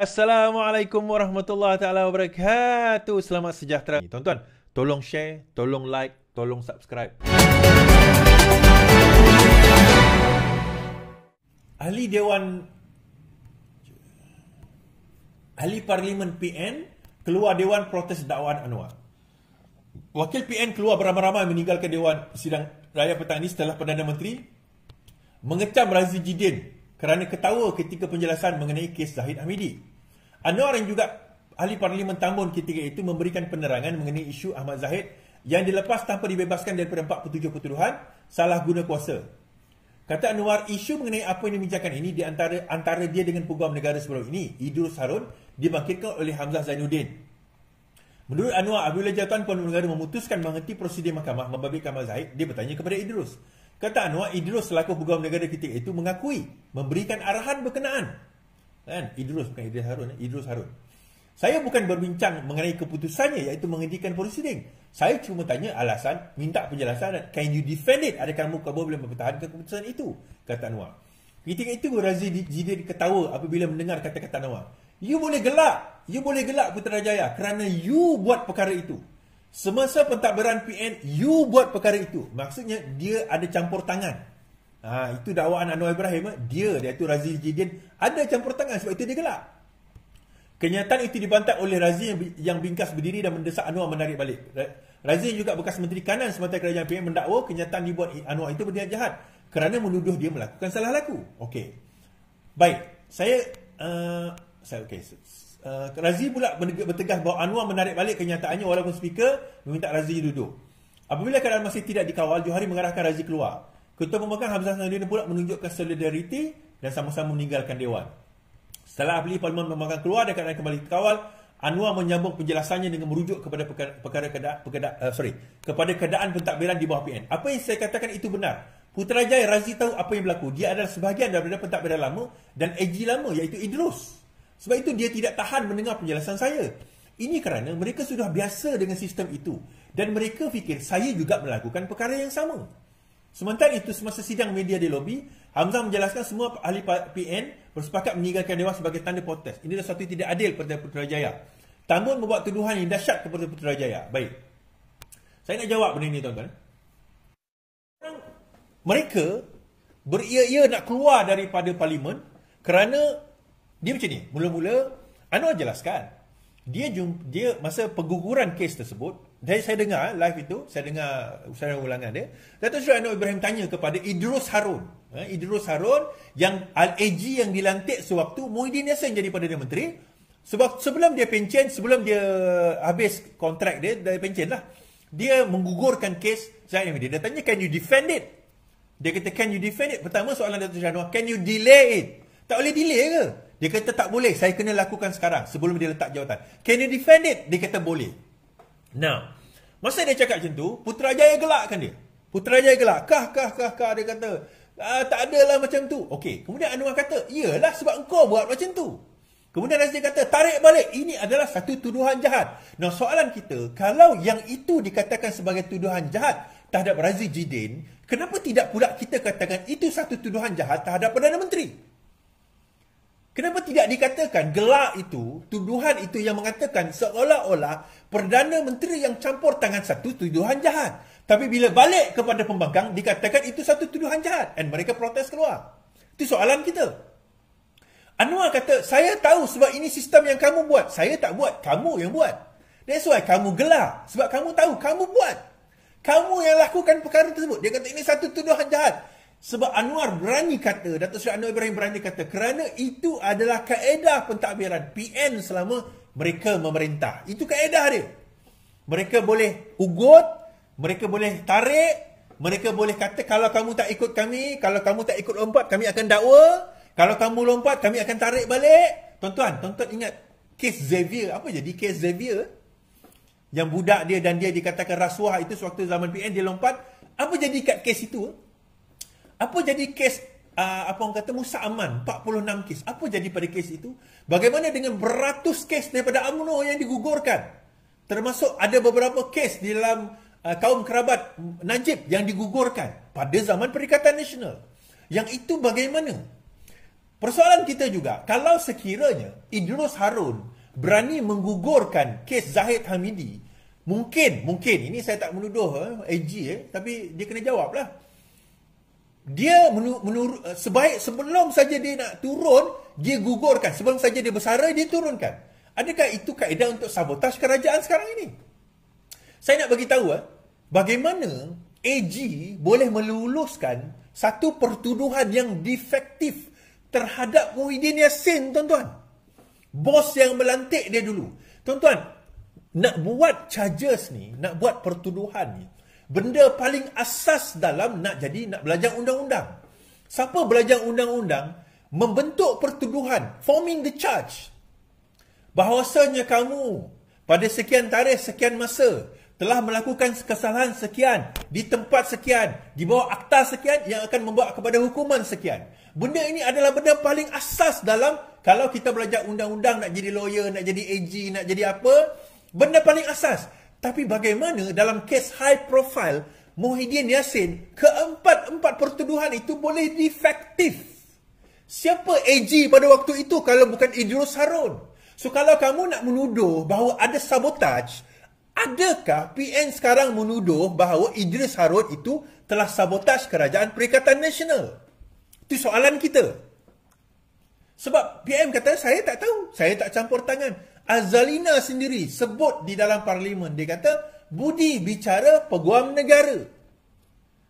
Assalamualaikum warahmatullahi taala wabarakatuh. Selamat sejahtera. Tuan-tuan, tolong share, tolong like, tolong subscribe. Ahli Dewan Ahli Parlimen PN keluar Dewan protes dakwaan Anwar. Wakil PN keluar beramai-ramai meninggalkan Dewan Sidang Raya petang ini setelah Perdana Menteri mengecam Razi Jidin kerana ketawa ketika penjelasan mengenai kes Zahid Hamidi. Anwar yang juga ahli Parlimen Tambun ketika itu memberikan penerangan mengenai isu Ahmad Zahid yang dilepas tanpa dibebaskan daripada 47 tuduhan salah guna kuasa. Kata Anwar, isu mengenai apa yang dibicarakan ini di antara dia dengan Peguam Negara sebelum ini, Idrus Harun, dibangkitkan oleh Hamzah Zainuddin. Menurut Anwar, apabila Jawatan Peguam Negara memutuskan menghenti prosedur mahkamah membabitkan Ahmad Zahid, dia bertanya kepada Idrus. Kata Anwar, Idrus selaku Peguam Negara ketika itu mengakui memberikan arahan berkenaan. Kan? Idrus bukan Idris Harun, Idrus Harun. Saya bukan berbincang mengenai keputusannya iaitu menghentikan prosedur. Saya cuma tanya alasan, minta penjelasan, can you defend it? Adakah kamu kabur boleh mempertahankan keputusan itu? Kata Anwar. Ketika itu Razi Jidin ketawa apabila mendengar kata-kata Anwar. You boleh gelak Putrajaya kerana you buat perkara itu. Semasa pentadbiran PN, you buat perkara itu. Maksudnya dia ada campur tangan. Itu dakwaan Anwar Ibrahim. Dia iaitu Razi Jidin ada campur tangan, sebab itu dia gelak. Kenyataan itu dibantah oleh Razi yang bingkas berdiri dan mendesak Anwar menarik balik. Razi juga bekas Menteri Kanan semasa kerajaan PN mendakwa kenyataan dibuat Anwar itu berniat jahat kerana menuduh dia melakukan salah laku. Okey. Baik, Razi pula bertegas bahawa Anwar menarik balik kenyataannya walaupun speaker meminta Razi duduk. Apabila keadaan masih tidak dikawal, Johari mengarahkan Razi keluar. Ketua Pemegang Hamzah Zainuddin pula menunjukkan solidariti dan sama-sama meninggalkan Dewan. Setelah ahli Parlimen Pemegang keluar dan keadaan kembali dikawal, Anwar menyambung penjelasannya dengan merujuk kepada kepada keadaan pentadbiran di bawah PN. Apa yang saya katakan itu benar. Putrajaya Razi tahu apa yang berlaku. Dia adalah sebahagian daripada pentadbiran lama dan AG lama iaitu Idrus. Sebab itu dia tidak tahan mendengar penjelasan saya. Ini kerana mereka sudah biasa dengan sistem itu dan mereka fikir saya juga melakukan perkara yang sama. Sementara itu, semasa sidang media di lobi, Hamzah menjelaskan semua ahli PN bersepakat meninggalkan Dewan sebagai tanda protes. Ini adalah satu yang tidak adil pada Putrajaya. Tambun membuat tuduhan yang dahsyat kepada Putrajaya. Baik. Saya nak jawab benda ini, tuan-tuan. Mereka beria-ia nak keluar daripada Parlimen kerana dia macam ni. Mula-mula, Anwar jelaskan. Dia masa pengguguran kes tersebut, saya dengar live itu, saya dengar usahawan ulangan dia, Datuk Seri Anwar Ibrahim tanya kepada Idrus Harun. Idrus Harun yang AG yang dilantik sewaktu Muhyiddin Yassin jadi Perdana Menteri. Sebab sebelum dia pencen, sebelum dia habis kontrak dia pencen lah, dia menggugurkan kes Zahid Hamidi. Dia tanya, can you defend it? Dia kata, can you defend it? Pertama soalan Datuk Seri Anwar, can you delay it? Tak boleh delay ke? Dia kata tak boleh, saya kena lakukan sekarang sebelum dia letak jawatan. Can you defend it? Dia kata boleh. Now, masa dia cakap macam tu, Putrajaya gelakkan dia. Putrajaya gelak. Kah. Dia kata, tak adalah macam tu. Okey, kemudian Anwar kata, iyalah sebab engkau buat macam tu. Kemudian Razi kata, tarik balik. Ini adalah satu tuduhan jahat. Nah, soalan kita, kalau yang itu dikatakan sebagai tuduhan jahat terhadap Razi Jidin, kenapa tidak pula kita katakan itu satu tuduhan jahat terhadap Perdana Menteri? Kenapa tidak dikatakan gelak itu, tuduhan itu yang mengatakan seolah-olah Perdana Menteri yang campur tangan satu tuduhan jahat. Tapi bila balik kepada pembangkang, dikatakan itu satu tuduhan jahat. Dan mereka protes keluar. Itu soalan kita. Anwar kata, saya tahu sebab ini sistem yang kamu buat. Saya tak buat, kamu yang buat. That's why kamu gelak. Sebab kamu tahu, kamu buat. Kamu yang lakukan perkara tersebut. Dia kata ini satu tuduhan jahat. Sebab Anwar berani kata, Datuk Seri Anwar Ibrahim berani kata, kerana itu adalah kaedah pentadbiran PN selama mereka memerintah. Itu kaedah dia. Mereka boleh ugut, mereka boleh tarik, mereka boleh kata kalau kamu tak ikut kami, kalau kamu tak ikut lompat, kami akan dakwa. Kalau kamu lompat, kami akan tarik balik. Tuan-tuan ingat kes Xavier. Apa jadi kes Xavier? Yang budak dia dan dia dikatakan rasuah itu sewaktu zaman PN dia lompat. Apa jadi kat kes itu? Apa jadi kes orang kata Musa Aman 46 kes? Apa jadi pada kes itu? Bagaimana dengan beratus kes daripada UMNO yang digugurkan? Termasuk ada beberapa kes di dalam kaum kerabat Najib yang digugurkan pada zaman Perikatan Nasional. Yang itu bagaimana? Persoalan kita juga, kalau sekiranya Idrus Harun berani menggugurkan kes Zahid Hamidi, mungkin, ini saya tak menuduh AG, tapi dia kena jawab lah. Dia sebelum saja dia nak turun, dia gugurkan. Sebelum saja dia bersara, dia turunkan. Adakah itu kaedah untuk sabotaj kerajaan sekarang ini? Saya nak bagi tahu bagaimana AG boleh meluluskan satu pertuduhan yang defektif terhadap Muhyiddin Yassin, tuan-tuan. Bos yang melantik dia dulu. Tuan-tuan, nak buat charges ni, nak buat pertuduhan ni, benda paling asas dalam nak belajar undang-undang. Siapa belajar undang-undang, membentuk pertuduhan, forming the charge, bahawasanya kamu pada sekian tarikh, sekian masa telah melakukan kesalahan sekian, di tempat sekian, di bawah akta sekian yang akan membawa kepada hukuman sekian. Benda ini adalah benda paling asas dalam, kalau kita belajar undang-undang, nak jadi lawyer, nak jadi AG, nak jadi apa, benda paling asas. Tapi bagaimana dalam kes high profile Muhyiddin Yassin, keempat-empat pertuduhan itu boleh defektif? Siapa AG pada waktu itu kalau bukan Idrus Harun? So kalau kamu nak menuduh bahawa ada sabotaj, adakah PN sekarang menuduh bahawa Idris Harun itu telah sabotaj kerajaan Perikatan Nasional? Itu soalan kita. Sebab PM kata, saya tak tahu, saya tak campur tangan. Azalina sendiri sebut di dalam parlimen, dia kata, budi bicara peguam negara.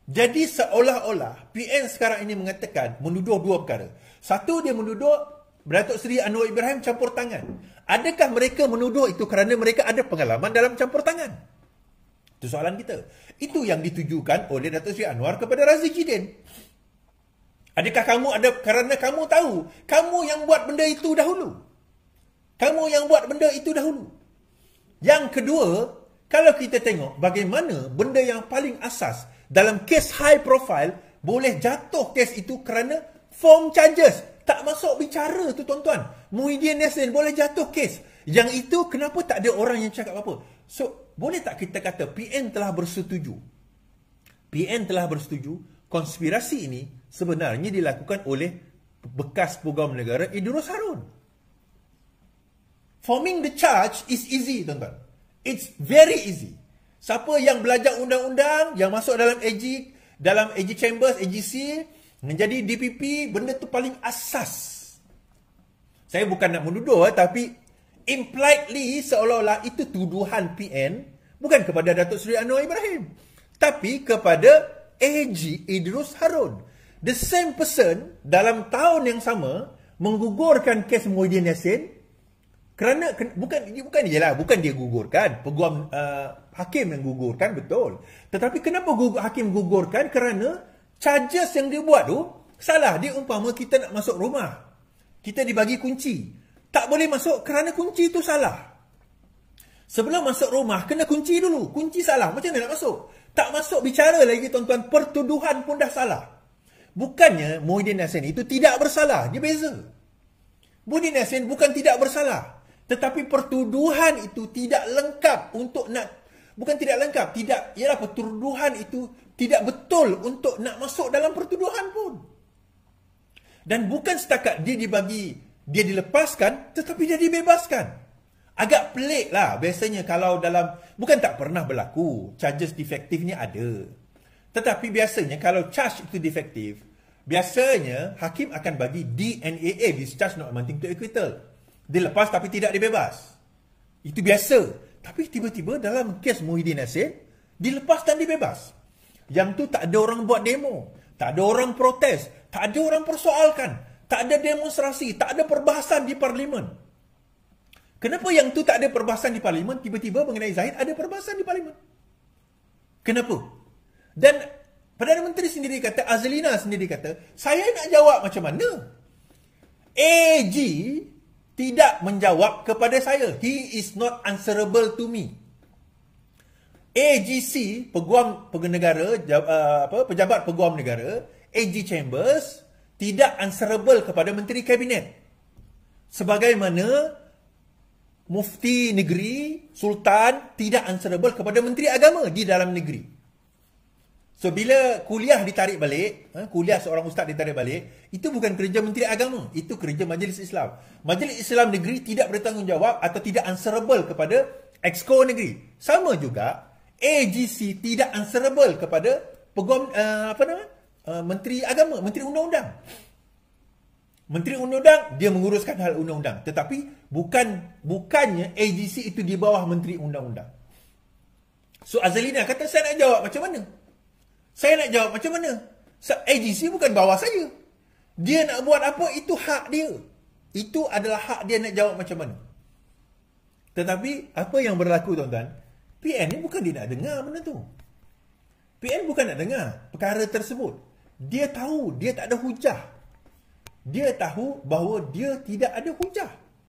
Jadi seolah-olah PN sekarang ini mengatakan, menuduh dua perkara. Satu, dia menuduh Datuk Seri Anwar Ibrahim campur tangan. Adakah mereka menuduh itu kerana mereka ada pengalaman dalam campur tangan? Itu soalan kita. Itu yang ditujukan oleh Datuk Seri Anwar kepada Razi Jidin. Adakah kamu ada kerana kamu tahu, kamu yang buat benda itu dahulu? Kamu yang buat benda itu dahulu. Yang kedua, kalau kita tengok bagaimana benda yang paling asas dalam kes high profile boleh jatuh kes itu kerana form charges. Tak masuk bicara tu, tuan-tuan. Muhyiddin Yassin boleh jatuh kes. Yang itu kenapa tak ada orang yang cakap apa? So, boleh tak kita kata PN telah bersetuju? PN telah bersetuju konspirasi ini sebenarnya dilakukan oleh bekas peguam negara Idrus Harun. Forming the charge is easy, tuan-tuan. It's very easy. Siapa yang belajar undang-undang, yang masuk dalam AG Chambers, AGC, menjadi DPP, benda tu paling asas. Saya bukan nak menuduh, tapi impliedly seolah-olah itu tuduhan PN, bukan kepada Datuk Seri Anwar Ibrahim, tapi kepada AG Idrus Harun. The same person dalam tahun yang sama menggugurkan kes Muhyiddin Yassin kerana bukan dia gugurkan, peguam hakim yang gugurkan, betul. Tetapi kenapa hakim gugurkan? Kerana charges yang dia buat tu salah. Dia umpama kita nak masuk rumah, kita dibagi kunci, tak boleh masuk kerana kunci tu salah. Sebelum masuk rumah kena kunci dulu. Kunci salah, macam mana nak masuk? Tak masuk bicara lagi, tuan-tuan. Pertuduhan pun dah salah. Bukannya Muhyiddin Yassin itu tidak bersalah, dia beza. Muhyiddin Yassin bukan tidak bersalah, tetapi pertuduhan itu tidak lengkap untuk nak, bukan tidak lengkap, tidak, ialah pertuduhan itu tidak betul untuk nak masuk dalam pertuduhan pun. Dan bukan setakat dia dilepaskan, tetapi dia dibebaskan. Agak pelik lah biasanya kalau dalam, bukan tak pernah berlaku, charges defektif ni ada. Tetapi biasanya kalau charge itu defektif, biasanya hakim akan bagi DNAA, discharge not amounting to acquittal. Dilepas tapi tidak dibebas. Itu biasa. Tapi tiba-tiba dalam kes Muhyiddin Yassin, dilepas dan dibebas. Yang tu tak ada orang buat demo, tak ada orang protes, tak ada orang persoalkan, tak ada demonstrasi, tak ada perbahasan di parlimen. Kenapa yang tu tak ada perbahasan di parlimen, tiba-tiba mengenai Zahid ada perbahasan di parlimen? Kenapa? Dan Perdana Menteri sendiri kata, Azalina sendiri kata, saya nak jawab macam mana? AG tidak menjawab kepada saya. He is not answerable to me. AGC, pejabat peguam negara, AG Chambers, tidak answerable kepada Menteri Kabinet. Sebagaimana Mufti Negeri, Sultan, tidak answerable kepada Menteri Agama di dalam negeri. So bila kuliah ditarik balik, kuliah seorang ustaz ditarik balik, itu bukan kerja Menteri Agama, itu kerja Majlis Islam. Majlis Islam negeri tidak bertanggungjawab atau tidak answerable kepada Exco negeri. Sama juga AGC tidak answerable kepada peguam Menteri Agama, Menteri Undang-Undang. Menteri Undang-Undang dia menguruskan hal undang-undang, tetapi bukannya AGC itu di bawah Menteri Undang-Undang. So Azalina kata, saya nak jawab macam mana? Saya nak jawab macam mana? AGC bukan bawah saya. Dia nak buat apa, itu hak dia. Itu adalah hak dia nak jawab macam mana. Tetapi apa yang berlaku tuan-tuan, PN ni bukan dia nak dengar benda tu. PN bukan nak dengar perkara tersebut. Dia tahu dia tak ada hujah. Dia tahu bahawa dia tidak ada hujah.